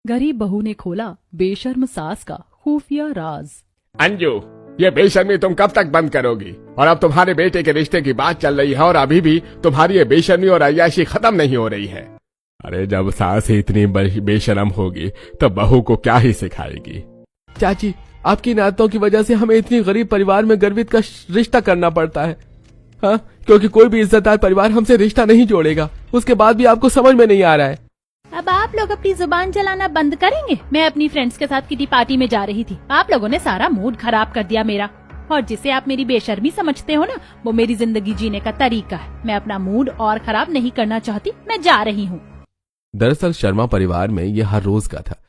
गरीब बहू ने खोला बेशर्म सास का खुफिया राज। अंजू, ये बेशर्मी तुम कब तक बंद करोगी? और अब तुम्हारे बेटे के रिश्ते की बात चल रही है और अभी भी तुम्हारी ये बेशर्मी और अय्याशी खत्म नहीं हो रही है। अरे जब सास ही इतनी बेशर्म होगी तो बहू को क्या ही सिखाएगी। चाची, आपकी इन आदतों की वजह से हमें इतनी गरीब परिवार में गर्वित का रिश्ता करना पड़ता है। हाँ, क्योंकि कोई भी इज्जतदार परिवार हमसे रिश्ता नहीं जोड़ेगा। उसके बाद भी आपको समझ में नहीं आ रहा है। अब आप लोग अपनी जुबान चलाना बंद करेंगे? मैं अपनी फ्रेंड्स के साथ किटी पार्टी में जा रही थी, आप लोगों ने सारा मूड खराब कर दिया मेरा। और जिसे आप मेरी बेशर्मी समझते हो ना, वो मेरी जिंदगी जीने का तरीका है। मैं अपना मूड और खराब नहीं करना चाहती, मैं जा रही हूँ। दरअसल शर्मा परिवार में ये हर रोज का था।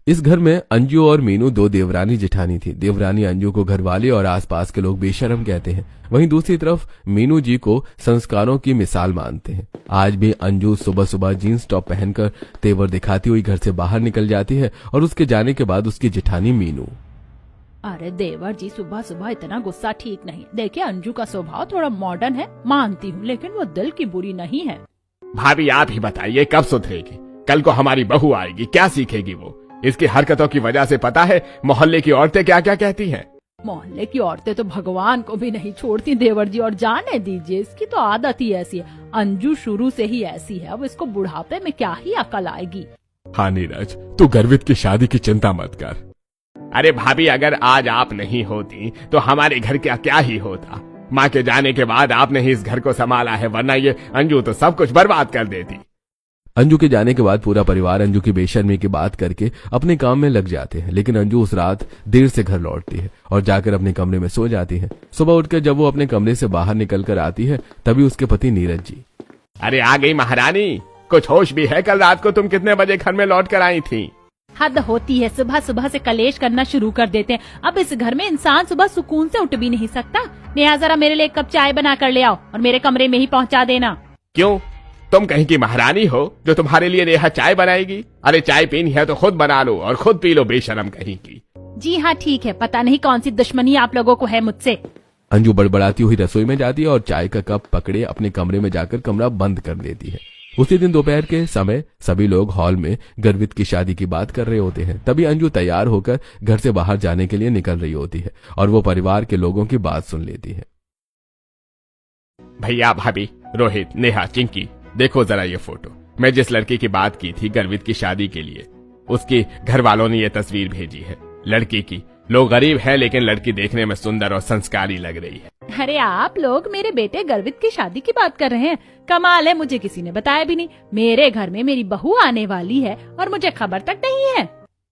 इस घर में अंजू और मीनू दो देवरानी जेठानी थी। देवरानी अंजू को घरवाले और आसपास के लोग बेशर्म कहते हैं, वहीं दूसरी तरफ मीनू जी को संस्कारों की मिसाल मानते हैं। आज भी अंजू सुबह सुबह जीन्स टॉप पहनकर तेवर दिखाती हुई घर से बाहर निकल जाती है और उसके जाने के बाद उसकी जेठानी मीनू, अरे देवर जी, सुबह सुबह इतना गुस्सा ठीक नहीं। देखिए, अंजू का स्वभाव थोड़ा मॉडर्न है, मानती हूँ, लेकिन वो दिल की बुरी नहीं है। भाभी आप ही बताइए कब सुधरेगी? कल को हमारी बहू आएगी, क्या सीखेगी वो? इसकी हरकतों की वजह से पता है मोहल्ले की औरतें क्या क्या कहती हैं। मोहल्ले की औरतें तो भगवान को भी नहीं छोड़ती देवर जी, और जाने दीजिए, इसकी तो आदत ही ऐसी है। अंजू शुरू से ही ऐसी है, अब इसको बुढ़ापे में क्या ही अकल आएगी। हाँ नीरज, तू गर्वित की शादी की चिंता मत कर। अरे भाभी, अगर आज आप नहीं होती तो हमारे घर क्या क्या ही होता। माँ के जाने के बाद आपने ही इस घर को संभाला है, वरना ये अंजू तो सब कुछ बर्बाद कर देती। अंजू के जाने के बाद पूरा परिवार अंजू की बेशर्मी की बात करके अपने काम में लग जाते हैं, लेकिन अंजू उस रात देर से घर लौटती है और जाकर अपने कमरे में सो जाती है। सुबह उठकर जब वो अपने कमरे से बाहर निकल कर आती है, तभी उसके पति नीरज जी, अरे आ गई महारानी, कुछ होश भी है? कल रात को तुम कितने बजे घर में लौट कर आई थी? हद होती है, सुबह सुबह से कलेश करना शुरू कर देते हैं। अब इस घर में इंसान सुबह सुकून से उठ भी नहीं सकता। नेहा, जरा मेरे लिए एक कप चाय बना कर ले आओ और मेरे कमरे में ही पहुंचा देना। क्यों, तुम कहीं की महारानी हो जो तुम्हारे लिए नेहा चाय बनाएगी? अरे चाय पीनी है तो खुद बना लो और खुद पी लो, बेशरम कहीं की। जी हाँ, ठीक है, पता नहीं कौन सी दुश्मनी आप लोगों को है मुझसे। अंजू बड़बड़ाती हुई रसोई में जाती है और चाय का कप पकड़े अपने कमरे में जाकर कमरा बंद कर देती है। उसी दिन दोपहर के समय सभी लोग हॉल में गर्वित की शादी की बात कर रहे होते हैं। तभी अंजू तैयार होकर घर से बाहर जाने के लिए निकल रही होती है और वो परिवार के लोगों की बात सुन लेती है। भैया, भाभी, रोहित, नेहा, चिंकी, देखो जरा ये फोटो। मैं जिस लड़की की बात की थी गर्वित की शादी के लिए, उसकी घर वालों ने ये तस्वीर भेजी है लड़की की। लोग गरीब हैं लेकिन लड़की देखने में सुंदर और संस्कारी लग रही है। अरे आप लोग मेरे बेटे गर्वित की शादी की बात कर रहे हैं? कमाल है, मुझे किसी ने बताया भी नहीं। मेरे घर में मेरी बहू आने वाली है और मुझे खबर तक नहीं है।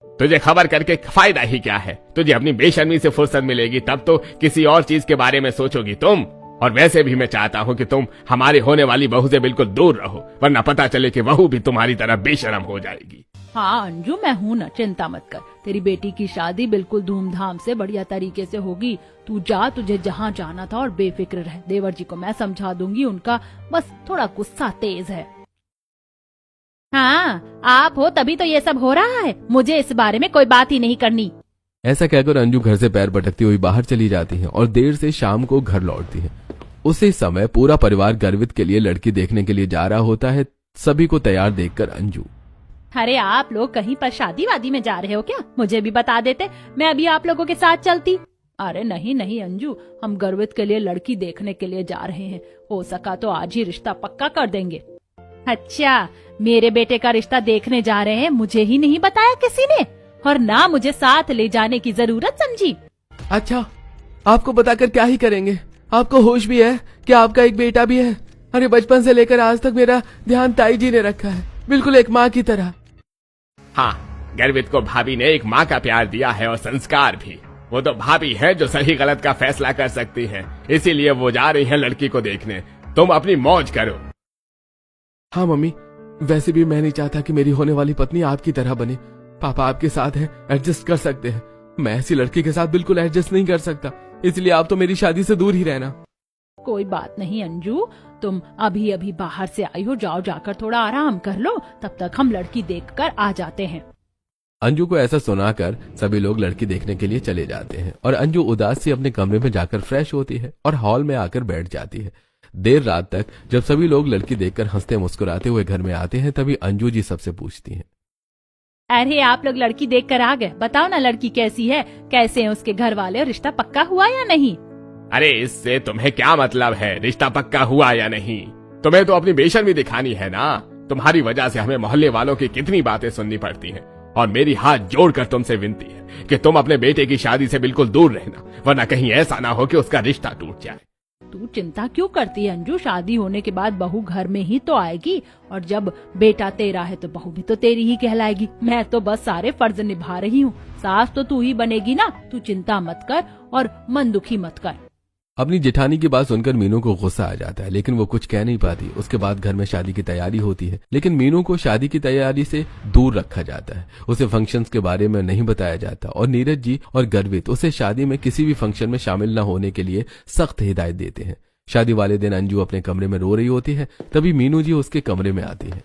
तुझे खबर करके फायदा ही क्या है? तुझे अपनी बेशर्मी से फुर्सत मिलेगी तब तो किसी और चीज के बारे में सोचोगी तुम। और वैसे भी मैं चाहता हूँ कि तुम हमारी होने वाली बहू से बिल्कुल दूर रहो, वरना पता चले कि बहू भी तुम्हारी तरह बेशर्म हो जाएगी। हाँ अंजू, मैं हूँ ना, चिंता मत कर। तेरी बेटी की शादी बिल्कुल धूमधाम से बढ़िया तरीके से होगी। तू जा, तुझे जहाँ जाना था, और बेफिक्र रह। देवर जी को मैं समझा दूंगी, उनका बस थोड़ा गुस्सा तेज है। हाँ, आप हो तभी तो ये सब हो रहा है। मुझे इस बारे में कोई बात ही नहीं करनी। ऐसा कहकर अंजू घर से पैर पटकती हुई बाहर चली जाती है और देर से शाम को घर लौटती है। उसी समय पूरा परिवार गर्वित के लिए लड़की देखने के लिए जा रहा होता है। सभी को तैयार देखकर अंजू, अरे आप लोग कहीं पर शादी वादी में जा रहे हो क्या? मुझे भी बता देते, मैं अभी आप लोगों के साथ चलती। अरे नहीं नहीं अंजू, हम गर्वित के लिए लड़की देखने के लिए जा रहे हैं। हो सका तो आज ही रिश्ता पक्का कर देंगे। अच्छा, मेरे बेटे का रिश्ता देखने जा रहे हैं, मुझे ही नहीं बताया किसी ने, और ना मुझे साथ ले जाने की जरूरत समझी। अच्छा, आपको बताकर क्या ही करेंगे? आपको होश भी है कि आपका एक बेटा भी है? अरे बचपन से लेकर आज तक मेरा ध्यान ताई जी ने रखा है, बिल्कुल एक माँ की तरह। हाँ, गर्वित को भाभी ने एक माँ का प्यार दिया है और संस्कार भी। वो तो भाभी है जो सही गलत का फैसला कर सकती है, इसीलिए वो जा रही है लड़की को देखने। तुम अपनी मौज करो। हाँ मम्मी, वैसे भी मैं नहीं चाहता कि मेरी होने वाली पत्नी आपकी तरह बने। पापा आपके साथ हैं, एडजस्ट कर सकते हैं। मैं ऐसी लड़की के साथ बिल्कुल एडजस्ट नहीं कर सकता, इसलिए आप तो मेरी शादी से दूर ही रहना। कोई बात नहीं अंजू, तुम अभी अभी बाहर से आई हो, जाओ जाकर थोड़ा आराम कर लो, तब तक हम लड़की देखकर आ जाते हैं। अंजू को ऐसा सुनाकर सभी लोग लड़की देखने के लिए चले जाते हैं और अंजू उदास सी अपने कमरे में जाकर फ्रेश होती है और हॉल में आकर बैठ जाती है। देर रात तक जब सभी लोग लड़की देखकर हंसते मुस्कुराते हुए घर में आते हैं, तभी अंजू जी सबसे पूछती हैं, अरे आप लोग लड़की देख कर आ गए, बताओ ना लड़की कैसी है, कैसे हैं उसके घर वाले, और रिश्ता पक्का हुआ या नहीं? अरे इससे तुम्हें क्या मतलब है, रिश्ता पक्का हुआ या नहीं? तुम्हें तो अपनी बेशर्मी दिखानी है ना। तुम्हारी वजह से हमें मोहल्ले वालों की कितनी बातें सुननी पड़ती हैं, और मेरी हाथ जोड़कर तुमसे विनती है कि तुम अपने बेटे की शादी से बिल्कुल दूर रहना, वरना कहीं ऐसा ना हो कि उसका रिश्ता टूट जाए। तू चिंता क्यों करती है अंजू, शादी होने के बाद बहू घर में ही तो आएगी, और जब बेटा तेरा है तो बहू भी तो तेरी ही कहलाएगी। मैं तो बस सारे फर्ज निभा रही हूँ, सास तो तू ही बनेगी ना। तू चिंता मत कर और मन दुखी मत कर। अपनी जेठानी की बात सुनकर मीनू को गुस्सा आ जाता है, लेकिन वो कुछ कह नहीं पाती। उसके बाद घर में शादी की तैयारी होती है, लेकिन मीनू को शादी की तैयारी से दूर रखा जाता है। उसे फंक्शंस के बारे में नहीं बताया जाता, और नीरज जी और गर्वित उसे शादी में किसी भी फंक्शन में शामिल न होने के लिए सख्त हिदायत देते हैं। शादी वाले दिन अंजू अपने कमरे में रो रही होती है, तभी मीनू जी उसके कमरे में आती है।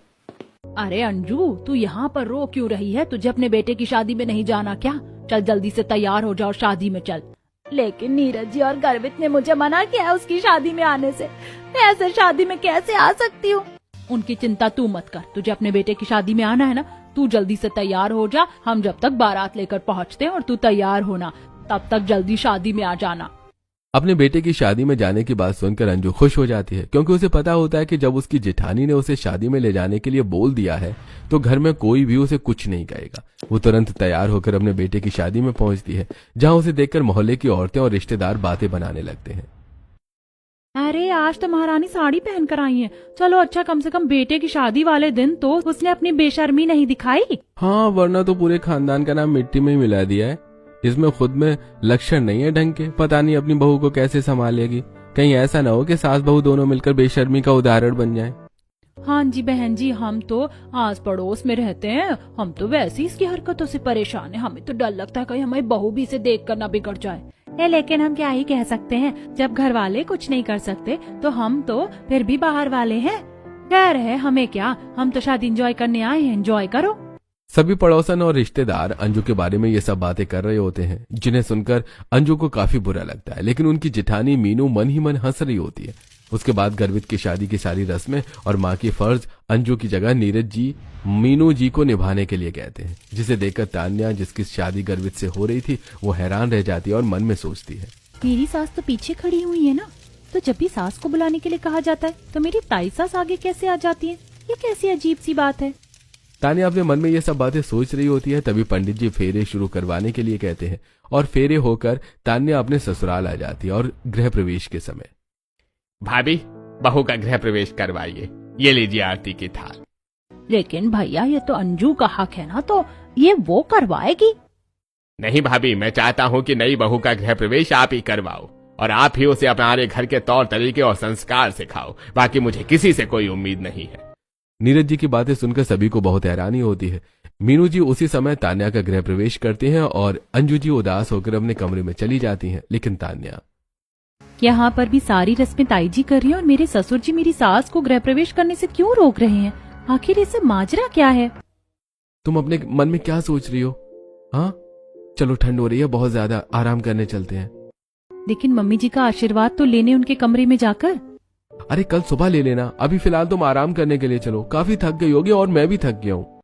अरे अंजू, तू यहाँ पर रो क्यों रही है? तुझे अपने बेटे की शादी में नहीं जाना क्या? चल जल्दी से तैयार हो जाओ, शादी में चल। लेकिन नीरज जी और गर्वित ने मुझे मना किया है उसकी शादी में आने से। मैं ऐसे शादी में कैसे आ सकती हूँ? उनकी चिंता तू मत कर, तुझे अपने बेटे की शादी में आना है ना, तू जल्दी से तैयार हो जा। हम जब तक बारात लेकर पहुँचते हैं और तू तैयार होना, तब तक जल्दी शादी में आ जाना। अपने बेटे की शादी में जाने की बात सुनकर अंजू खुश हो जाती है, क्योंकि उसे पता होता है कि जब उसकी जेठानी ने उसे शादी में ले जाने के लिए बोल दिया है तो घर में कोई भी उसे कुछ नहीं कहेगा। वो तुरंत तैयार होकर अपने बेटे की शादी में पहुंचती है, जहां उसे देखकर मोहल्ले की औरतें और रिश्तेदार बातें बनाने लगते हैं। अरे आज तो महारानी साड़ी पहन कर आई है। चलो अच्छा, कम से कम बेटे की शादी वाले दिन तो उसने अपनी बेशर्मी नहीं दिखाई। हाँ, वरना तो पूरे खानदान का नाम मिट्टी में ही मिला दिया है। इसमें खुद में लक्षण नहीं है ढंग के, पता नहीं अपनी बहू को कैसे संभालेगी। कहीं ऐसा ना हो कि सास बहू दोनों मिलकर बेशर्मी का उदाहरण बन जाए। हाँ जी बहन जी, हम तो आस पड़ोस में रहते हैं, हम तो वैसे ही इसकी हरकतों से परेशान है। हमें तो डर लगता है कहीं हमारी बहू भी इसे देख कर ना बिगड़ जाए। लेकिन हम क्या ही कह सकते हैं, जब घर वाले कुछ नहीं कर सकते तो हम तो फिर भी बाहर वाले हैं। खैर है, हमें क्या, हम तो शादी एंजॉय करने आए हैं, एंजॉय करो। सभी पड़ोसन और रिश्तेदार अंजू के बारे में ये सब बातें कर रहे होते हैं, जिन्हें सुनकर अंजू को काफी बुरा लगता है। लेकिन उनकी जेठानी मीनू मन ही मन हंस रही होती है। उसके बाद गर्वित की शादी की सारी रस्में और माँ की फर्ज अंजू की जगह नीरज जी मीनू जी को निभाने के लिए कहते हैं, जिसे देखकर तान्या, जिसकी शादी गर्वित से हो रही थी, वो हैरान रह जाती है और मन में सोचती है, मेरी सास तो पीछे खड़ी हुई है ना, तो जब भी सास को बुलाने के लिए कहा जाता है तो मेरी ताई सास आगे कैसे आ जाती है? ये कैसी अजीब सी बात है। तान्या अपने मन में ये सब बातें सोच रही होती है। तभी पंडित जी फेरे शुरू करवाने के लिए कहते हैं, और फेरे होकर तान्या अपने ससुराल आ जाती है। और गृह प्रवेश के समय, भाभी, बहू का गृह प्रवेश करवाइए, ये लीजिए आरती की थाल। लेकिन भैया, ये तो अंजू का हक है ना, तो ये वो करवाएगी। नहीं भाभी, मैं चाहता हूँ कि नई बहू का गृह प्रवेश आप ही करवाओ, और आप ही उसे हमारे घर के तौर तरीके और संस्कार सिखाओ। बाकी मुझे किसी से कोई उम्मीद नहीं है। नीरज जी की बातें सुनकर सभी को बहुत हैरानी होती है। मीनू जी उसी समय तान्या का गृह प्रवेश करते हैं, और अंजू जी उदास होकर अपने कमरे में चली जाती हैं। लेकिन तान्या, यहाँ पर भी सारी रस्में ताई जी कर रही हैं और मेरे ससुर जी मेरी सास को गृह प्रवेश करने से क्यों रोक रहे हैं? आखिर इससे माजरा क्या है? तुम अपने मन में क्या सोच रही हो? हाँ, चलो ठंड हो रही है बहुत ज्यादा, आराम करने चलते हैं। लेकिन मम्मी जी का आशीर्वाद तो लेने उनके कमरे में जाकर। अरे कल सुबह ले लेना, अभी फिलहाल तुम आराम करने के लिए चलो। काफी थक गई होगी और मैं भी थक गया हूँ।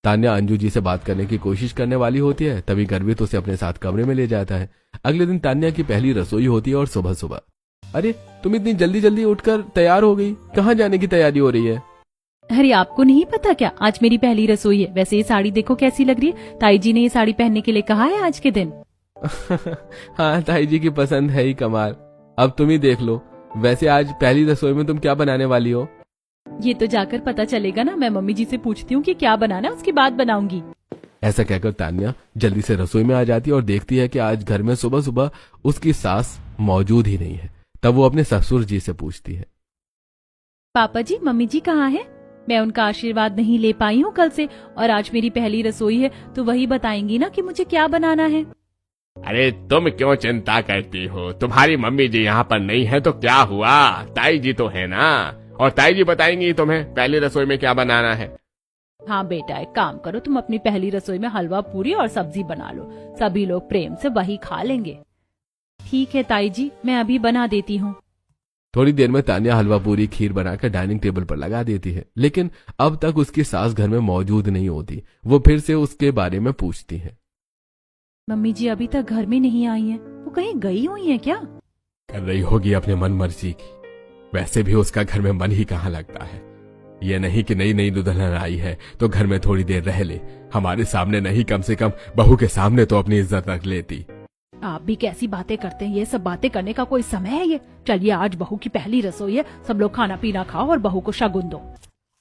तान्या अंजू जी से बात करने की कोशिश करने वाली होती है, तभी गर्वित उसे अपने साथ कमरे में ले जाता है। अगले दिन तान्या की पहली रसोई होती है, और सुबह सुबह, अरे तुम इतनी जल्दी जल्दी उठकर तैयार हो गई, कहाँ जाने की तैयारी हो रही है? अरे आपको नहीं पता क्या, आज मेरी पहली रसोई है। वैसे ये साड़ी देखो कैसी लग रही है, ताई जी ने ये साड़ी पहनने के लिए कहा है आज के दिन। हाँ, ताई जी की पसंद है ही कमाल। अब तुम ही देख लो, वैसे आज पहली रसोई में तुम क्या बनाने वाली हो? ये तो जाकर पता चलेगा ना, मैं मम्मी जी से पूछती हूँ कि क्या बनाना, उसके बाद बनाऊंगी। ऐसा कहकर तान्या जल्दी से रसोई में आ जाती है और देखती है कि आज घर में सुबह सुबह उसकी सास मौजूद ही नहीं है। तब वो अपने ससुर जी से पूछती है, पापा जी, मम्मी जी कहाँ हैं? मैं उनका आशीर्वाद नहीं ले पाई हूँ कल से, और आज मेरी पहली रसोई है तो वही बताएंगी ना कि मुझे क्या बनाना है। अरे तुम क्यों चिंता करती हो? तुम्हारी मम्मी जी यहाँ पर नहीं है तो क्या हुआ, ताई जी तो है ना, और ताई जी बताएंगी तुम्हें पहली रसोई में क्या बनाना है। हाँ बेटा, एक काम करो, तुम अपनी पहली रसोई में हलवा पूरी और सब्जी बना लो, सभी लोग प्रेम से वही खा लेंगे। ठीक है ताई जी, मैं अभी बना देती हूँ। थोड़ी देर में तान्या हलवा पूरी खीर बनाकर डाइनिंग टेबल पर लगा देती है, लेकिन अब तक उसकी सास घर में मौजूद नहीं होती। वो फिर से उसके बारे में पूछती है। मम्मी जी अभी तक घर में नहीं आई हैं, वो कहीं गई हुई हैं क्या? कर रही होगी अपने मन मर्जी की। वैसे भी उसका घर में मन ही कहाँ लगता है। ये नहीं कि नई नई दुल्हन आई है तो घर में थोड़ी देर रह ले, हमारे सामने नहीं कम से कम बहू के सामने तो अपनी इज्जत रख लेती। आप भी कैसी बातें करते हैं, ये सब बातें करने का कोई समय है ये? चलिए आज बहू की पहली रसोई है, सब लोग खाना पीना खाओ और बहू को शगुन दो।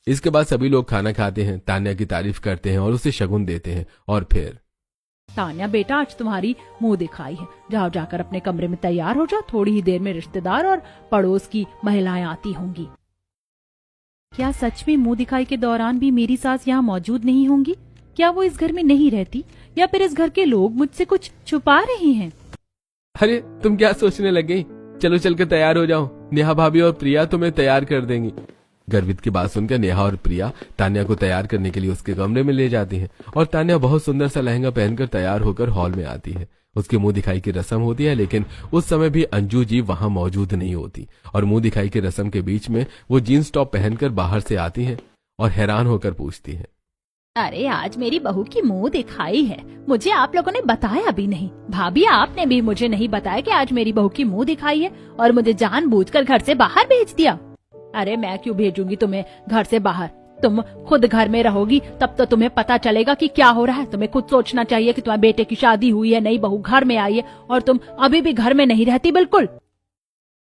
इसके बाद सभी लोग खाना खाते हैं, तान्या की तारीफ करते हैं और उसे शगुन देते हैं। और फिर तान्या बेटा आज तुम्हारी मुंह दिखाई है, जाओ जाकर अपने कमरे में तैयार हो जाओ, थोड़ी ही देर में रिश्तेदार और पड़ोस की महिलाएं आती होंगी। क्या सच में मुंह दिखाई के दौरान भी मेरी सास यहाँ मौजूद नहीं होंगी? क्या वो इस घर में नहीं रहती या फिर इस घर के लोग मुझसे कुछ छुपा रहे हैं? अरे तुम क्या सोचने लगे? चलो चल के तैयार हो जाओ, नेहा भाभी और प्रिया तुम्हें तैयार कर देंगी। गर्वित की बात सुनकर नेहा और प्रिया तान्या को तैयार करने के लिए उसके कमरे में ले जाती हैं और तान्या बहुत सुंदर सा लहंगा पहनकर तैयार होकर हॉल में आती है। उसके मुंह दिखाई की रस्म होती है, लेकिन उस समय भी अंजू जी वहां मौजूद नहीं होती और मुंह दिखाई की रस्म के बीच में वो जीन्स टॉप पहनकर बाहर से आती हैं और हैरान होकर पूछती हैं, अरे आज मेरी बहू की मुंह दिखाई है, मुझे आप लोगों ने बताया भी नहीं। भाभी आपने भी मुझे नहीं बताया कि आज मेरी बहू की मुंह दिखाई है और मुझे जानबूझकर घर से बाहर भेज दिया। अरे मैं क्यों भेजूंगी तुम्हें घर से बाहर? तुम खुद घर में रहोगी तब तो तुम्हें पता चलेगा कि क्या हो रहा है। तुम्हें खुद सोचना चाहिए कि तुम्हारे बेटे की शादी हुई है, नई बहू घर में आई है और तुम अभी भी घर में नहीं रहती बिल्कुल।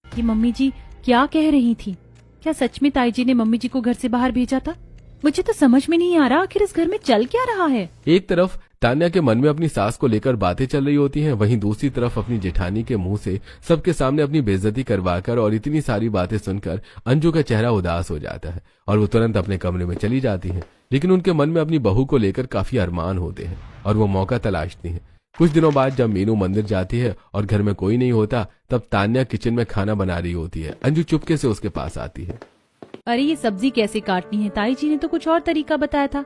ये मम्मी जी क्या कह रही थी? क्या सच में ताई जी ने मम्मी जी को घर से बाहर भेजा था? मुझे तो समझ में नहीं आ रहा आखिर इस घर में चल क्या रहा है। एक तरफ तान्या के मन में अपनी सास को लेकर बातें चल रही होती हैं, वहीं दूसरी तरफ अपनी जेठानी के मुंह से सबके सामने अपनी बेइज्जती करवाकर और इतनी सारी बातें सुनकर अंजू का चेहरा उदास हो जाता है और वो तुरंत अपने कमरे में चली जाती हैं। लेकिन उनके मन में अपनी बहू को लेकर काफी अरमान होते हैं और वो मौका तलाशती हैं। कुछ दिनों बाद जब मीनू मंदिर जाती है और घर में कोई नहीं होता, तब तान्या किचन में खाना बना रही होती है। अंजू चुपके से उसके पास आती है। अरे ये सब्जी कैसे काटनी है? ताई जी ने तो कुछ और तरीका बताया था।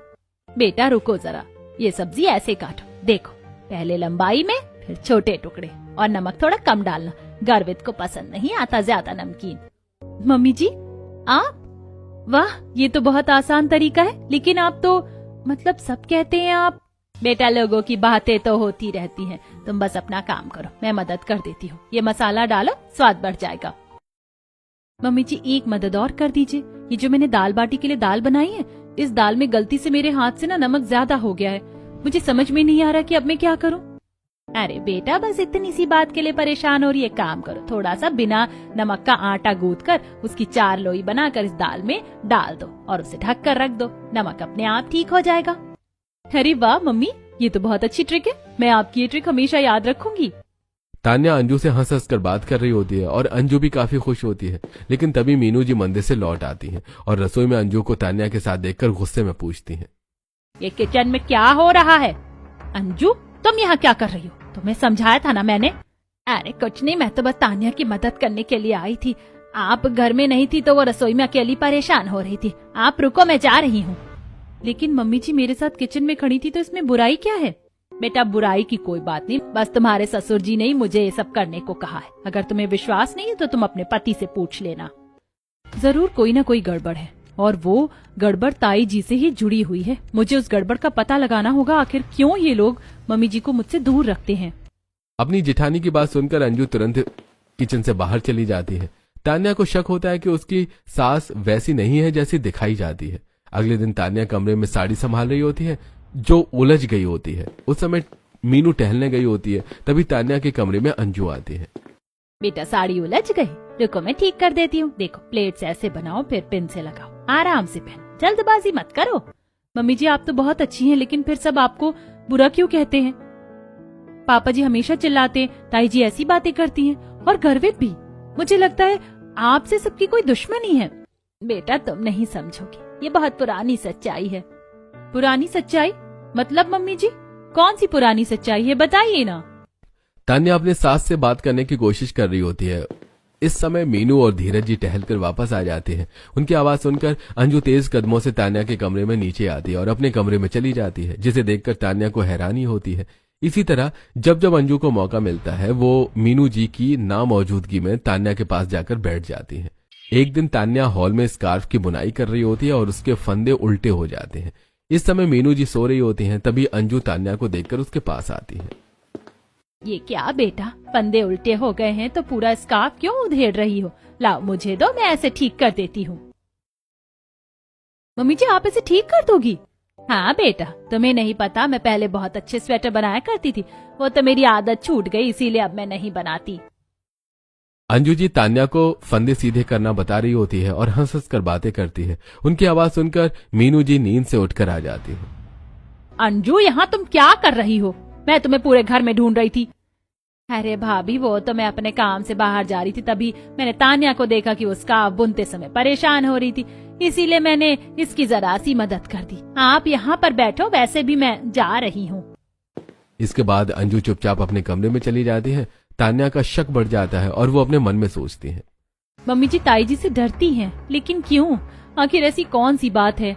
बेटा रुको जरा, ये सब्जी ऐसे काटो, देखो पहले लंबाई में फिर छोटे टुकड़े और नमक थोड़ा कम डालना, गर्वित को पसंद नहीं आता ज्यादा नमकीन। मम्मी जी आप? वाह ये तो बहुत आसान तरीका है, लेकिन आप तो मतलब सब कहते हैं आप। बेटा लोगों की बातें तो होती रहती हैं, तुम बस अपना काम करो, मैं मदद कर देती हूँ। ये मसाला डालो, स्वाद बढ़ जाएगा। मम्मी जी एक मदद और कर दीजिए, ये जो मैंने दाल बाटी के लिए दाल बनाई है, इस दाल में गलती से मेरे हाथ से ना नमक ज्यादा हो गया है, मुझे समझ में नहीं आ रहा कि अब मैं क्या करूं। अरे बेटा बस इतनी सी बात के लिए परेशान हो रही है, काम करो थोड़ा सा बिना नमक का आटा गूंथ कर उसकी 4 लोई बनाकर इस दाल में डाल दो और उसे ढक कर रख दो, नमक अपने आप ठीक हो जाएगा। अरे वाह मम्मी, ये तो बहुत अच्छी ट्रिक है, मैं आपकी ये ट्रिक हमेशा याद रखूंगी। तान्या अंजू से हंस हंस कर बात कर रही होती है और अंजू भी काफी खुश होती है। लेकिन तभी मीनू जी मंदिर से लौट आती हैं और रसोई में अंजू को तान्या के साथ देखकर गुस्से में पूछती हैं, ये किचन में क्या हो रहा है? अंजू तुम यहाँ क्या कर रही हो? तुम्हें समझाया था ना मैंने। अरे कुछ नहीं, मैं तो बस तान्या की मदद करने के लिए आई थी, आप घर में नहीं थी तो वो रसोई में अकेली परेशान हो रही थी। आप रुको मैं जा रही हूँ। लेकिन मम्मी जी मेरे साथ किचन में खड़ी थी तो इसमें बुराई क्या है? बेटा बुराई की कोई बात नहीं, बस तुम्हारे ससुर जी ने ही मुझे ये सब करने को कहा है। अगर तुम्हें विश्वास नहीं है तो तुम अपने पति से पूछ लेना। जरूर कोई ना कोई गड़बड़ है और वो गड़बड़ ताई जी से ही जुड़ी हुई है। मुझे उस गड़बड़ का पता लगाना होगा, आखिर क्यों ये लोग मम्मी जी को मुझसे दूर रखते हैं। अपनी जेठानी की बात सुनकर अंजू तुरंत किचन से बाहर चली जाती है। तान्या को शक होता है कि उसकी सास वैसी नहीं है जैसी दिखाई जाती है। अगले दिन तान्या कमरे में साड़ी संभाल रही होती है जो उलझ गई होती है। उस समय मीनू टहलने गई होती है, तभी तान्या के कमरे में अंजू आती है। बेटा साड़ी उलझ गई, रुको मैं ठीक कर देती हूँ। देखो प्लेट्स ऐसे बनाओ फिर पिन से लगाओ, आराम से पहन, जल्दबाजी मत करो। मम्मी जी आप तो बहुत अच्छी हैं, लेकिन फिर सब आपको बुरा क्यों कहते हैं? पापा जी हमेशा चिल्लाते हैं, ताई जी ऐसी बातें करती हैं और गर्वित भी। मुझे लगता है आपसे सबकी कोई दुश्मनी है। बेटा तुम नहीं समझोगे, ये बहुत पुरानी सच्चाई है। पुरानी सच्चाई मतलब मम्मी जी कौन सी पुरानी सच्चाई है, बताइए ना। तान्या अपने सास से बात करने की कोशिश कर रही होती है। इस समय मीनू और धीरज जी टहलकर वापस आ जाते हैं। उनकी आवाज सुनकर अंजू तेज कदमों से तान्या के कमरे में नीचे आती है और अपने कमरे में चली जाती है, जिसे देखकर तान्या को हैरानी होती है। इसी तरह जब जब अंजू को मौका मिलता है वो मीनू जी की नामौजूदगी में तान्या के पास जाकर बैठ जाती है। एक दिन तान्या हॉल में स्कार्फ की बुनाई कर रही होती है और उसके फंदे उल्टे हो जाते हैं। इस समय मीनू जी सो रही होती हैं, तभी अंजू तान्या को देखकर उसके पास आती है। ये क्या बेटा, फंदे उल्टे हो गए हैं तो पूरा स्कार्फ क्यों उधेड़ रही हो? लाओ मुझे दो, मैं ऐसे ठीक कर देती हूँ। मम्मी जी आप इसे ठीक कर दोगी? हाँ बेटा, तुम्हें नहीं पता, मैं पहले बहुत अच्छे स्वेटर बनाया करती थी, वो तो मेरी आदत छूट गई, इसीलिए अब मैं नहीं बनाती। अंजू जी तान्या को फंदे सीधे करना बता रही होती है और हंस हंस कर बातें करती है। उनकी आवाज सुनकर मीनू जी नींद से उठकर आ जाती है। अंजू यहाँ तुम क्या कर रही हो? मैं तुम्हें पूरे घर में ढूंढ रही थी। अरे भाभी, वो तो मैं अपने काम से बाहर जा रही थी, तभी मैंने तान्या को देखा कि वो स्कार्फ बुनते समय परेशान हो रही थी, इसीलिए मैंने इसकी जरा सी मदद कर दी। आप यहाँ पर बैठो, वैसे भी मैं जा रही हूँ। इसके बाद अंजू चुपचाप अपने कमरे में चली जाती है। तान्या का शक बढ़ जाता है और वो अपने मन में सोचती है, मम्मी जी ताई जी से डरती हैं, लेकिन क्यों? आखिर ऐसी कौन सी बात है?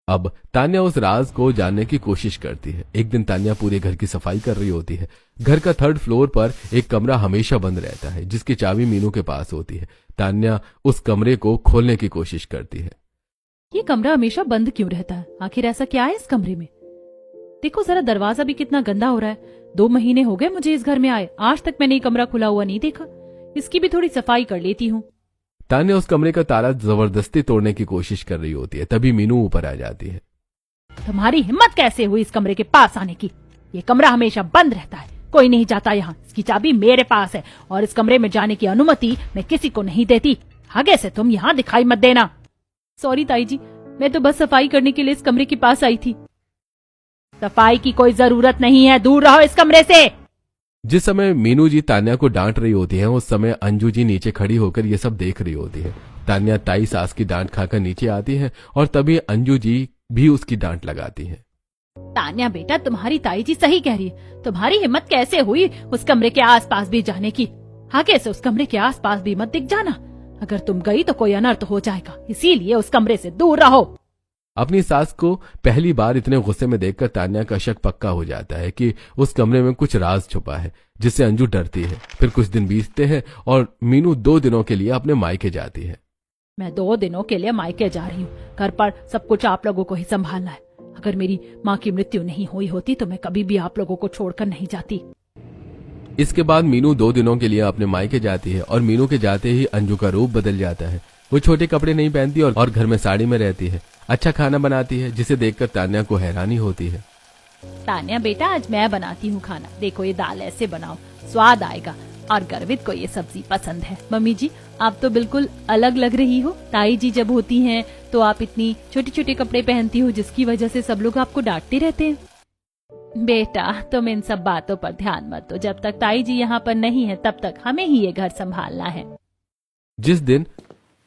अब तान्या उस राज को जानने की कोशिश करती है। एक दिन तान्या पूरे घर की सफाई कर रही होती है। घर का 3rd फ्लोर पर एक कमरा हमेशा बंद रहता है, जिसकी चाबी मीनू के पास होती है। तान्या उस कमरे को खोलने की कोशिश करती है। ये कमरा हमेशा बंद क्यों रहता है? आखिर ऐसा क्या है इस कमरे में? देखो जरा, दरवाजा भी कितना गंदा हो रहा है। 2 महीने हो गए मुझे इस घर में आए, आज तक मैंने ये कमरा खुला हुआ नहीं देखा। इसकी भी थोड़ी सफाई कर लेती हूँ। तान्या उस कमरे का ताला जबरदस्ती तोड़ने की कोशिश कर रही होती है, तभी मीनू ऊपर आ जाती है। तुम्हारी हिम्मत कैसे हुई इस कमरे के पास आने की? ये कमरा हमेशा बंद रहता है, कोई नहीं जाता यहाँ। इसकी चाबी मेरे पास है और इस कमरे में जाने की अनुमति मैं किसी को नहीं देती। आगे से तुम यहाँ दिखाई मत देना। सॉरी ताई जी, मैं तो बस सफाई करने के लिए इस कमरे के पास आई थी। सफाई की कोई जरूरत नहीं है, दूर रहो इस कमरे से। जिस समय मीनू जी तान्या को डांट रही होती हैं, उस समय अंजू जी नीचे खड़ी होकर ये सब देख रही होती है। तान्या ताई सास की डांट खाकर नीचे आती है और तभी अंजू जी भी उसकी डांट लगाती है। तान्या बेटा, तुम्हारी ताई जी सही कह रही है। तुम्हारी हिम्मत कैसे हुई उस कमरे के आसपास भी जाने की? आगे से उस कमरे के आसपास भी मत दिख जाना। अगर तुम गई तो कोई अनर्थ हो जाएगा, इसीलिए उस कमरे से दूर रहो। अपनी सास को पहली बार इतने गुस्से में देखकर तान्या का शक पक्का हो जाता है कि उस कमरे में कुछ राज छुपा है, जिससे अंजू डरती है। फिर कुछ दिन बीतते हैं और मीनू 2 दिनों के लिए अपने मायके जाती है। मैं 2 दिनों के लिए मायके जा रही हूँ, घर पर सब कुछ आप लोगों को ही संभालना है। अगर मेरी माँ की मृत्यु नहीं हुई होती तो मैं कभी भी आप लोगों को छोड़कर नहीं जाती। इसके बाद मीनू 2 दिनों के लिए अपने मायके जाती है और मीनू के जाते ही अंजू का रूप बदल जाता है। वो छोटे कपड़े नहीं पहनती और घर में साड़ी में रहती है। अच्छा खाना बनाती है, जिसे देखकर तान्या को हैरानी होती है। तान्या बेटा, आज मैं बनाती हूँ खाना। देखो ये दाल ऐसे बनाओ, स्वाद आएगा। और गर्वित को ये सब्जी पसंद है। मम्मी जी, आप तो बिल्कुल अलग लग रही हो। ताई जी जब होती हैं तो आप इतनी छोटे छोटे कपड़े पहनती हो, जिसकी वजह से सब लोग आपको डांटते रहते हैं। बेटा, तुम इन सब बातों पर ध्यान मत दो। जब तक ताई जी यहाँ पर नहीं है तब तक हमें ही ये घर संभालना है। जिस दिन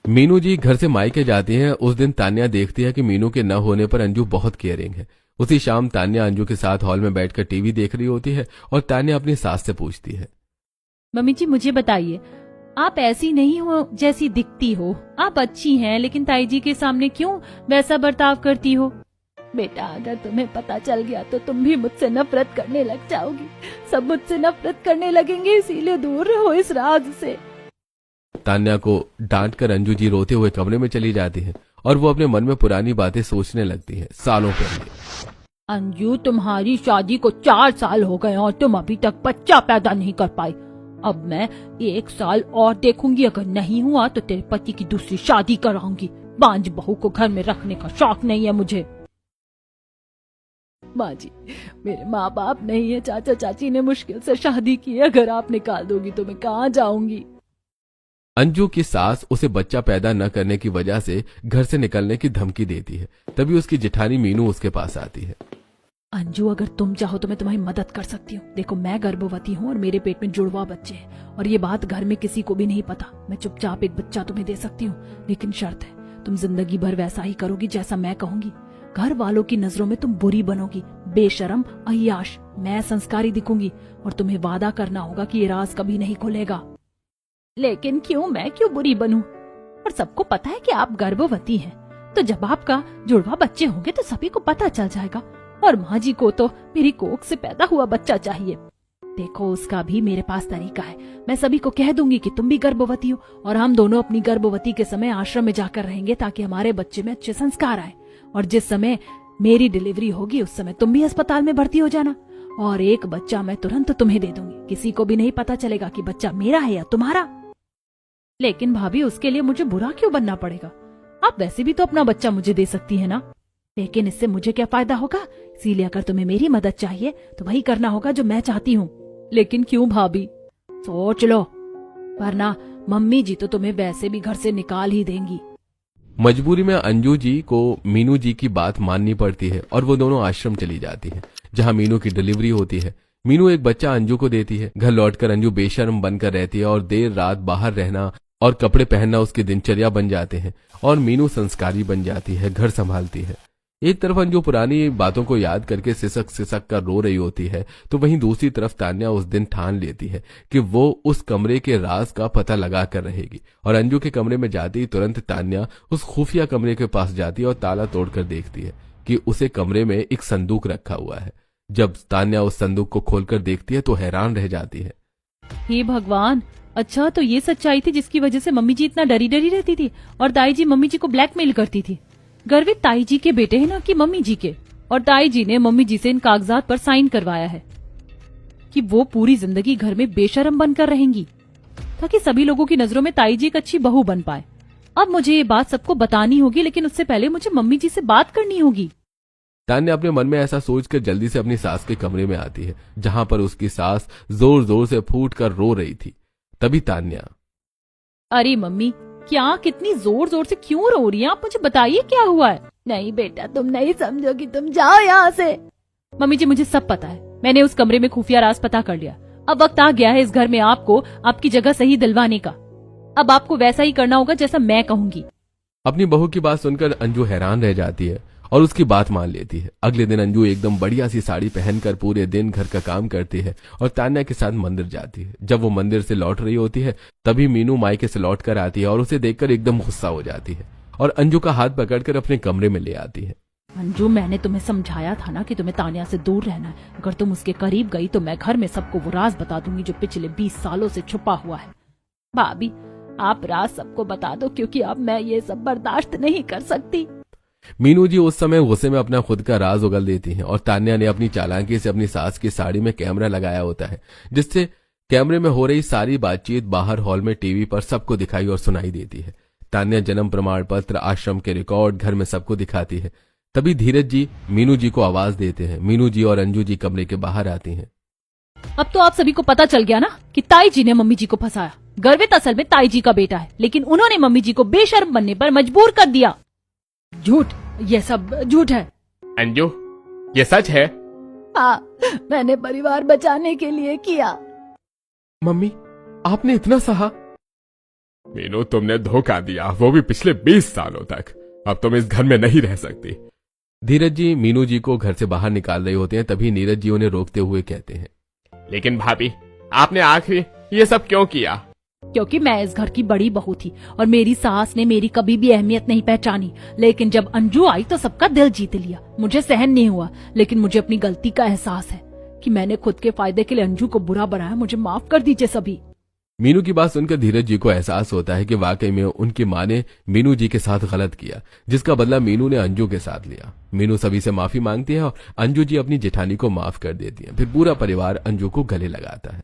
मीनू जी घर से मायके जाती हैं, उस दिन तान्या देखती है कि मीनू के न होने पर अंजू बहुत केयरिंग है। उसी शाम तान्या अंजू के साथ हॉल में बैठकर टीवी देख रही होती है और तान्या अपनी सास से पूछती है, मम्मी जी मुझे बताइए, आप ऐसी नहीं हो जैसी दिखती हो। आप अच्छी हैं, लेकिन ताई जी के सामने क्यों वैसा बर्ताव करती हो? बेटा, अगर तुम्हें पता चल गया तो तुम भी मुझसे नफरत करने लग जाओगी। सब मुझसे नफरत करने लगेंगे, इसीलिए दूर रहो इस राज से। तान्या को डांटकर अंजू जी रोते हुए कमरे में चली जाती है और वो अपने मन में पुरानी बातें सोचने लगती है। सालों पहले, अंजू, तुम्हारी शादी को 4 साल हो गए और तुम अभी तक बच्चा पैदा नहीं कर पाई। अब मैं 1 साल और देखूंगी, अगर नहीं हुआ तो तेरे पति की दूसरी शादी कराऊंगी। बांझ बहू को घर में रखने का शौक नहीं है मुझे। माँ जी, मेरे माँ बाप नहीं है, चाचा चाची ने मुश्किल से शादी की। अगर आप निकाल दोगी तो मैं कहाँ जाऊंगी? अंजू की सास उसे बच्चा पैदा न करने की वजह से घर से निकलने की धमकी देती है। तभी उसकी जेठानी मीनू उसके पास आती है। अंजू, अगर तुम चाहो तो मैं तुम्हारी मदद कर सकती हूँ। देखो, मैं गर्भवती हूँ और मेरे पेट में जुड़वा बच्चे हैं, और ये बात घर में किसी को भी नहीं पता। मैं चुपचाप एक बच्चा तुम्हें दे सकती हूँ, लेकिन शर्त है, तुम जिंदगी भर वैसा ही करोगी जैसा मैं कहूंगी। घर वालों की नजरों में तुम बुरी बनोगी, बेशरम, अय्याश। मैं संस्कारी दिखूंगी और तुम्हें वादा करना होगा कि ये राज कभी नहीं खुलेगा। लेकिन क्यों? मैं क्यों बुरी बनूं? और सबको पता है कि आप गर्भवती हैं, तो जब आपका जुड़वा बच्चे होंगे तो सभी को पता चल जाएगा और माँ जी को तो मेरी कोख से पैदा हुआ बच्चा चाहिए। देखो उसका भी मेरे पास तरीका है। मैं सभी को कह दूंगी कि तुम भी गर्भवती हो और हम दोनों अपनी गर्भवती के समय आश्रम में जाकर रहेंगे ताकि हमारे बच्चे में अच्छे संस्कार आए। और जिस समय मेरी डिलीवरी होगी उस समय तुम भी अस्पताल में भर्ती हो जाना और एक बच्चा मैं तुरंत तुम्हें दे दूंगी। किसी को भी नहीं पता चलेगा कि बच्चा मेरा है या तुम्हारा। लेकिन भाभी उसके लिए मुझे बुरा क्यों बनना पड़ेगा? आप वैसे भी तो अपना बच्चा मुझे दे सकती है ना। लेकिन इससे मुझे क्या फायदा होगा? इसीलिए अगर तुम्हें मेरी मदद चाहिए तो वही करना होगा जो मैं चाहती हूँ। लेकिन क्यों भाभी? सोच लो, वरना मम्मी जी तो तुम्हें वैसे भी घर से निकाल ही देंगी। मजबूरी में अंजू जी को मीनू जी की बात माननी पड़ती है और वो दोनों आश्रम चली जाती है जहाँ मीनू की डिलीवरी होती है। मीनू एक बच्चा अंजू को देती है। घर लौटकर अंजू बेशर्म बनकर रहती है और देर रात बाहर रहना और कपड़े पहनना उसकी दिनचर्या बन जाते हैं और मीनू संस्कारी बन जाती है, घर संभालती है। एक तरफ अंजू पुरानी बातों को याद करके सिसक सिसक कर रो रही होती है तो वहीं दूसरी तरफ तान्या उस दिन ठान लेती है कि वो उस कमरे के राज का पता लगा कर रहेगी। और अंजू के कमरे में जाती ही तुरंत तान्या उस खुफिया कमरे के पास जाती है और ताला तोड़कर देखती है कि उसे कमरे में एक संदूक रखा हुआ है। जब तान्या उस संदूक को खोलकर देखती है तो हैरान रह जाती है। हे भगवान, अच्छा तो ये सच्चाई थी जिसकी वजह से मम्मी जी इतना डरी डरी रहती थी और ताई जी मम्मी जी को ब्लैकमेल करती थी। गर्वित ताई जी के बेटे हैं ना कि मम्मी जी के। और ताई जी ने मम्मी जी से इन कागजात पर साइन करवाया है कि वो पूरी जिंदगी घर में बेशरम बनकर रहेंगी ताकि सभी लोगों की नजरों में ताई जी एक अच्छी बहू बन पाए। अब मुझे ये बात सबको बतानी होगी, लेकिन उससे पहले मुझे मम्मी जी से बात करनी होगी। तान्या अपने मन में ऐसा सोचकर जल्दी से अपनी सास के कमरे में आती है जहां पर उसकी सास जोर जोर से फूट कर रो रही थी। तभी तान्या, अरे मम्मी, क्या कितनी जोर जोर से क्यों रो रही हैं आप? मुझे बताइए क्या हुआ है। नहीं बेटा, तुम नहीं समझोगी, तुम जाओ यहाँ से। मम्मी जी मुझे सब पता है, मैंने उस कमरे में खुफिया राज पता कर लिया। अब वक्त आ गया है इस घर में आपको आपकी जगह सही दिलवाने का। अब आपको वैसा ही करना होगा जैसा मैं कहूंगी। अपनी बहू की बात सुनकर अंजू हैरान रह जाती है और उसकी बात मान लेती है। अगले दिन अंजू एकदम बढ़िया सी साड़ी पहनकर पूरे दिन घर का काम करती है और तान्या के साथ मंदिर जाती है। जब वो मंदिर से लौट रही होती है तभी मीनू मायके से लौट कर आती है और उसे देखकर एकदम गुस्सा हो जाती है और अंजू का हाथ पकड़कर अपने कमरे में ले आती है। अंजू, मैंने तुम्हें समझाया था ना कि तुम्हें तान्या से दूर रहना है। अगर तुम उसके करीब गई तो मैं घर में सबको वो राज बता दूंगी जो पिछले 20 सालों से छुपा हुआ है। भाभी, आप राज सबको बता दो क्योंकि अब मैं ये सब बर्दाश्त नहीं कर सकती। मीनू जी उस समय गुस्से में अपना खुद का राज उगल देती हैं और तान्या ने अपनी चालाकी से अपनी सास की साड़ी में कैमरा लगाया होता है जिससे कैमरे में हो रही सारी बातचीत बाहर हॉल में टीवी पर सबको दिखाई और सुनाई देती है। तान्या जन्म प्रमाण पत्र, आश्रम के रिकॉर्ड घर में सबको दिखाती है। तभी धीरज जी मीनू जी को आवाज देते हैं। मीनू जी और अंजू जी कमरे के बाहर आती हैं। अब तो आप सभी को पता चल गया ना कि ताई जी ने मम्मी जी को फंसाया। गर्वित असल में ताई जी का बेटा है, लेकिन उन्होंने मम्मी जी को बेशर्म बनने पर मजबूर कर दिया। झूठ, ये सब झूठ है। अंजू, ये सच है? हाँ, मैंने परिवार बचाने के लिए किया। मम्मी, आपने इतना सहा? मीनू, तुमने धोखा दिया, वो भी पिछले 20 सालों तक। अब तुम इस घर में नहीं रह सकती। धीरज जी मीनू जी को घर से बाहर निकाल रहे होते हैं। तभी नीरज जी उन्हें रोकते हुए कहते हैं, लेकिन भाभी, आपने आखिर ये सब क्यों किया? क्योंकि मैं इस घर की बड़ी बहू थी और मेरी सास ने मेरी कभी भी अहमियत नहीं पहचानी। लेकिन जब अंजू आई तो सबका दिल जीत लिया। मुझे सहन नहीं हुआ, लेकिन मुझे अपनी गलती का एहसास है कि मैंने खुद के फायदे के लिए अंजू को बुरा बनाया। मुझे माफ कर दीजिए सभी। मीनू की बात सुनकर धीरज जी को एहसास होता है कि वाकई में उनकी माँ ने मीनू जी के साथ गलत किया, जिसका बदला मीनू ने अंजू के साथ लिया। मीनू सभी से माफी मांगती है और अंजू जी अपनी जेठानी को माफ कर देती है। फिर पूरा परिवार अंजू को गले लगाता है।